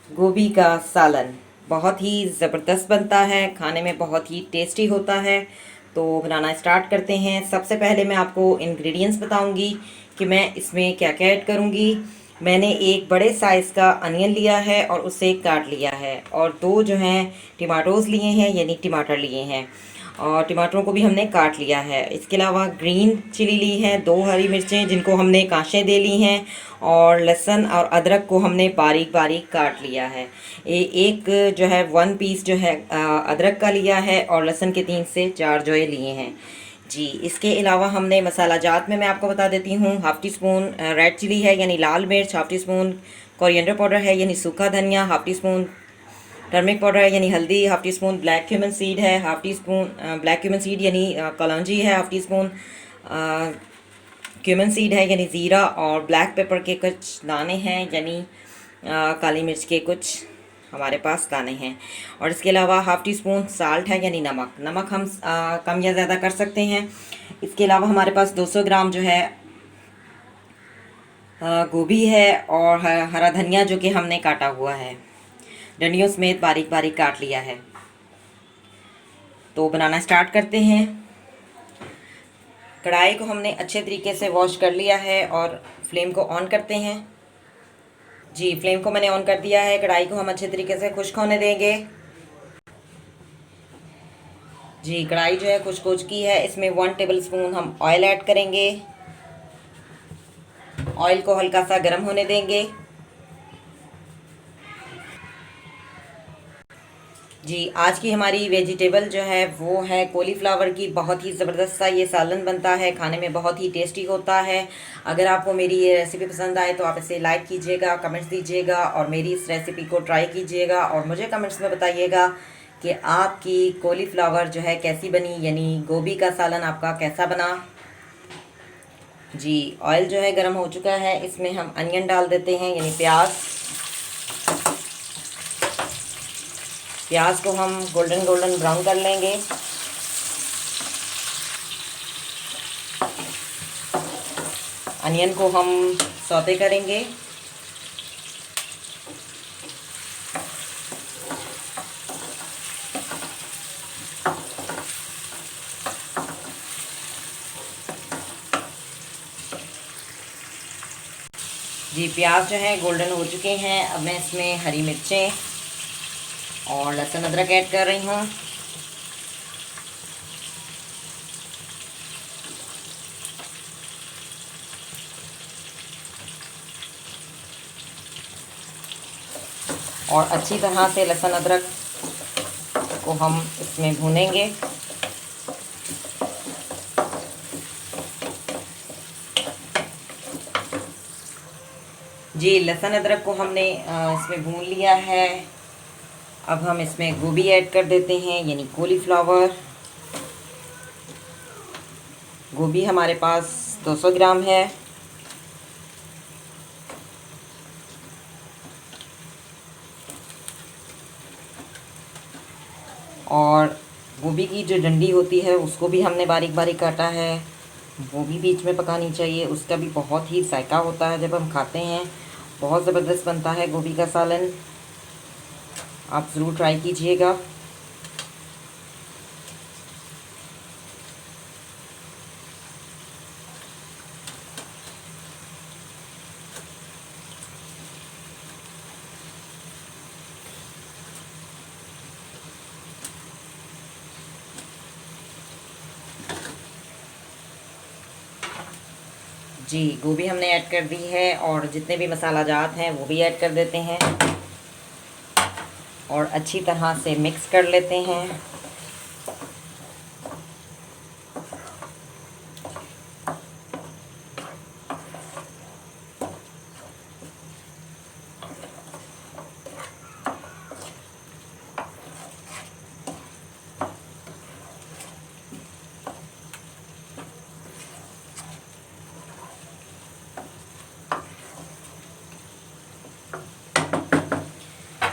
गोभी का सालन बहुत ही ज़बरदस्त बनता है, खाने में बहुत ही टेस्टी होता है। तो बनाना स्टार्ट करते हैं। सबसे पहले मैं आपको इंग्रेडिएंट्स बताऊंगी कि मैं इसमें क्या क्या ऐड करूंगी। मैंने एक बड़े साइज़ का अनियन लिया है और उसे काट लिया है, और दो जो हैं टमाटोज़ लिए हैं, यानी टमाटर लिए हैं, और टमाटरों को भी हमने काट लिया है। इसके अलावा ग्रीन चिली ली है, दो हरी मिर्चें जिनको हमने कांशें दे ली हैं, और लहसुन और अदरक को हमने बारीक बारीक काट लिया है। एक जो है 1 पीस जो है अदरक का लिया है, और लहसुन के 3 से 4 जो है लिए हैं जी। इसके अलावा हमने मसाला जात में मैं आपको बता देती हूँ, half teaspoon red chilli है यानी लाल मिर्च, half teaspoon coriander powder है यानी सूखा धनिया, half teaspoon turmeric powder है यानी हल्दी, half teaspoon black cumin seed है, half teaspoon black cumin seed यानी कलौंजी है, half teaspoon cumin seed है यानी ज़ीरा, और ब्लैक पेपर के कुछ दाने हैं यानी काली मिर्च के कुछ हमारे पास दाने हैं। और इसके अलावा हाफ़ टी स्पून साल्ट है यानी नमक। नमक हम कम या ज़्यादा कर सकते हैं। इसके अलावा हमारे पास 200 ग्राम जो है गोभी है, और हरा धनिया जो कि हमने काटा हुआ है, डंडियों समेत बारीक बारीक काट लिया है। तो बनाना स्टार्ट करते हैं। कढ़ाई को हमने अच्छे तरीके से वॉश कर लिया है, और फ्लेम को ऑन करते हैं जी। फ्लेम को मैंने ऑन कर दिया है। कढ़ाई को हम अच्छे तरीके से खुश्क होने देंगे जी। कढ़ाई जो है खुश्क हो चुकी है। इसमें 1 टेबल स्पून हम ऑयल ऐड करेंगे। ऑयल को हल्का सा गर्म होने देंगे जी। आज की हमारी वेजिटेबल जो है वो है कॉलीफ्लावर की। बहुत ही ज़बरदस्त सा ये सालन बनता है, खाने में बहुत ही टेस्टी होता है। अगर आपको मेरी ये रेसिपी पसंद आए तो आप इसे लाइक कीजिएगा, कमेंट्स दीजिएगा, और मेरी इस रेसिपी को ट्राई कीजिएगा, और मुझे कमेंट्स में बताइएगा कि आपकी कॉलीफ्लावर जो है कैसी बनी, यानी गोभी का सालन आपका कैसा बना जी। ऑयल जो है गर्म हो चुका है। इसमें हम अनियन डाल देते हैं यानी प्याज। प्याज को हम गोल्डन गोल्डन ब्राउन कर लेंगे। अनियन को हम सौते करेंगे। जी, प्याज जो है गोल्डन हो चुके हैं। अब मैं इसमें हरी मिर्चें और लहसुन अदरक ऐड कर रही हूँ। और अच्छी तरह से लहसुन अदरक को हम इसमें भूनेंगे। जी, लहसुन अदरक को हमने इसमें भून लिया है। अब हम इसमें गोभी ऐड कर देते हैं यानी कॉलीफ्लावर। गोभी हमारे पास 200 ग्राम है। और गोभी की जो डंडी होती है उसको भी हमने बारीक बारीक काटा है, वो भी बीच में पकानी चाहिए। उसका भी बहुत ही जायका होता है जब हम खाते हैं। बहुत ज़बरदस्त बनता है गोभी का सालन, आप ज़रूर ट्राई कीजिएगा। जी, गोभी हमने ऐड कर दी है, और जितने भी मसाला जात हैं वो भी ऐड कर देते हैं, और अच्छी तरह से मिक्स कर लेते हैं।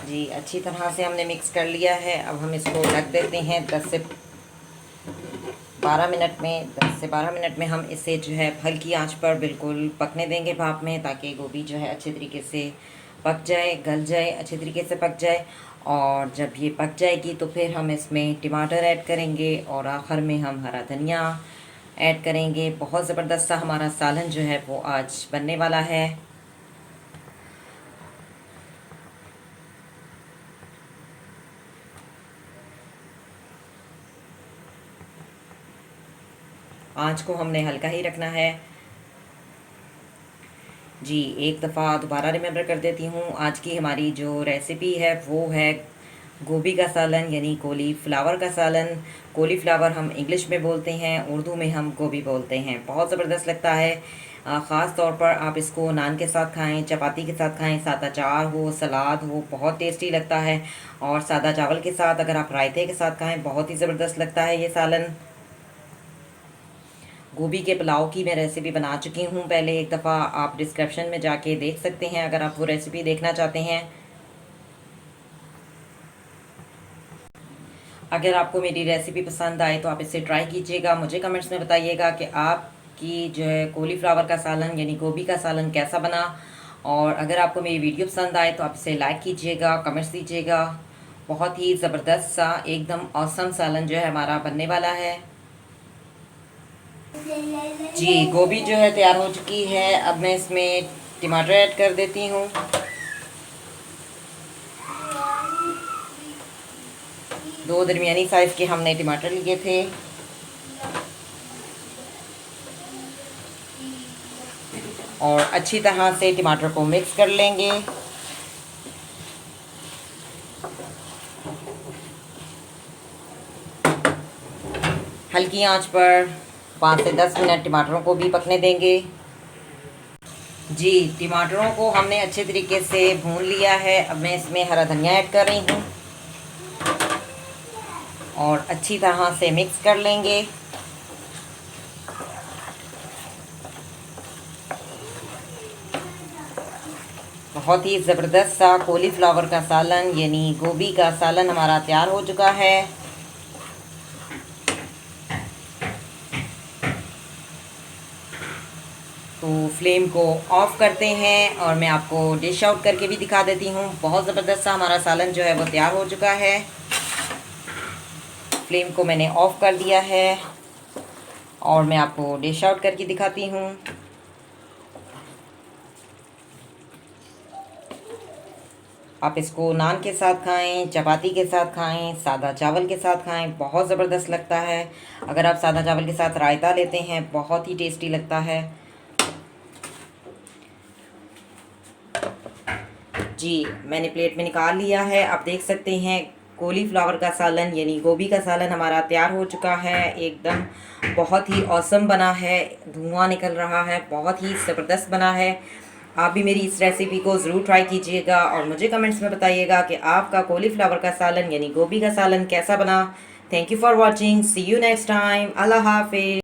जी, अच्छी तरह से हमने मिक्स कर लिया है। अब हम इसको ढक देते हैं 10 से 12 मिनट में। 10 से 12 मिनट में हम इसे जो है हल्की आंच पर बिल्कुल पकने देंगे भाप में, ताकि गोभी जो है अच्छे तरीके से पक जाए, गल जाए, अच्छे तरीके से पक जाए। और जब ये पक जाएगी तो फिर हम इसमें टमाटर ऐड करेंगे और आखिर में हम हरा धनिया ऐड करेंगे। बहुत ज़बरदस्त सा हमारा सालन जो है वो आज बनने वाला है। आँच को हमने हल्का ही रखना है। जी, एक दफ़ा दोबारा रिमेंबर कर देती हूँ, आज की हमारी जो रेसिपी है वो है गोभी का सालन यानी कॉलीफ्लावर का सालन। कॉलीफ्लावर हम इंग्लिश में बोलते हैं, उर्दू में हम गोभी बोलते हैं। बहुत ज़बरदस्त लगता है। ख़ास तौर पर आप इसको नान के साथ खाएं, चपाती के साथ खाएं, साथ अचार हो, सलाद हो, बहुत टेस्टी लगता है। और सादा चावल के साथ अगर आप रायते के साथ खाएं, बहुत ही ज़बरदस्त लगता है ये सालन। गोभी के पुलाव की मैं रेसिपी बना चुकी हूँ पहले एक दफ़ा, आप डिस्क्रिप्शन में जाके देख सकते हैं अगर आप वो रेसिपी देखना चाहते हैं। अगर आपको मेरी रेसिपी पसंद आए तो आप इसे ट्राई कीजिएगा, मुझे कमेंट्स में बताइएगा कि आपकी जो है कॉलीफ्लावर का सालन यानी गोभी का सालन कैसा बना। और अगर आपको मेरी वीडियो पसंद आए तो आप इसे लाइक कीजिएगा, कमेंट्स दीजिएगा। बहुत ही ज़बरदस्त सा एकदम औसम सालन जो है हमारा बनने वाला है। जी, गोभी जो है तैयार हो चुकी है। अब मैं इसमें टमाटर ऐड कर देती हूँ। दो दरमियानी साइज़ के हमने टमाटर लिए थे। और अच्छी तरह से टमाटर को मिक्स कर लेंगे। हल्की आंच पर 5 से 10 मिनट टमाटरों को भी पकने देंगे। जी, टमाटरों को हमने अच्छे तरीके से भून लिया है। अब मैं इसमें हरा धनिया ऐड कर रही हूँ और अच्छी तरह से मिक्स कर लेंगे। बहुत ही ज़बरदस्त सा कॉलीफ्लावर का सालन यानी गोभी का सालन हमारा तैयार हो चुका है। तो फ्लेम को ऑफ़ करते हैं और मैं आपको डिश आउट करके भी दिखा देती हूँ। बहुत ज़बरदस्त सा हमारा सालन जो है वो तैयार हो चुका है। फ्लेम को मैंने ऑफ़ कर दिया है और मैं आपको डिश आउट करके दिखाती हूँ। आप इसको नान के साथ खाएं, चपाती के साथ खाएं, सादा चावल के साथ खाएं, बहुत ज़बरदस्त लगता है। अगर आप सादा चावल के साथ रायता लेते हैं बहुत ही टेस्टी लगता है। जी, मैंने प्लेट में निकाल लिया है। आप देख सकते हैं कॉलीफ्लावर का सालन यानी गोभी का सालन हमारा तैयार हो चुका है। एकदम बहुत ही औसम बना है, धुआं निकल रहा है, बहुत ही ज़बरदस्त बना है। आप भी मेरी इस रेसिपी को ज़रूर ट्राई कीजिएगा और मुझे कमेंट्स में बताइएगा कि आपका कॉलीफ्लावर का सालन यानी गोभी का सालन कैसा बना। Thank you for watching, see you next time, अल्लाह हाफिज़।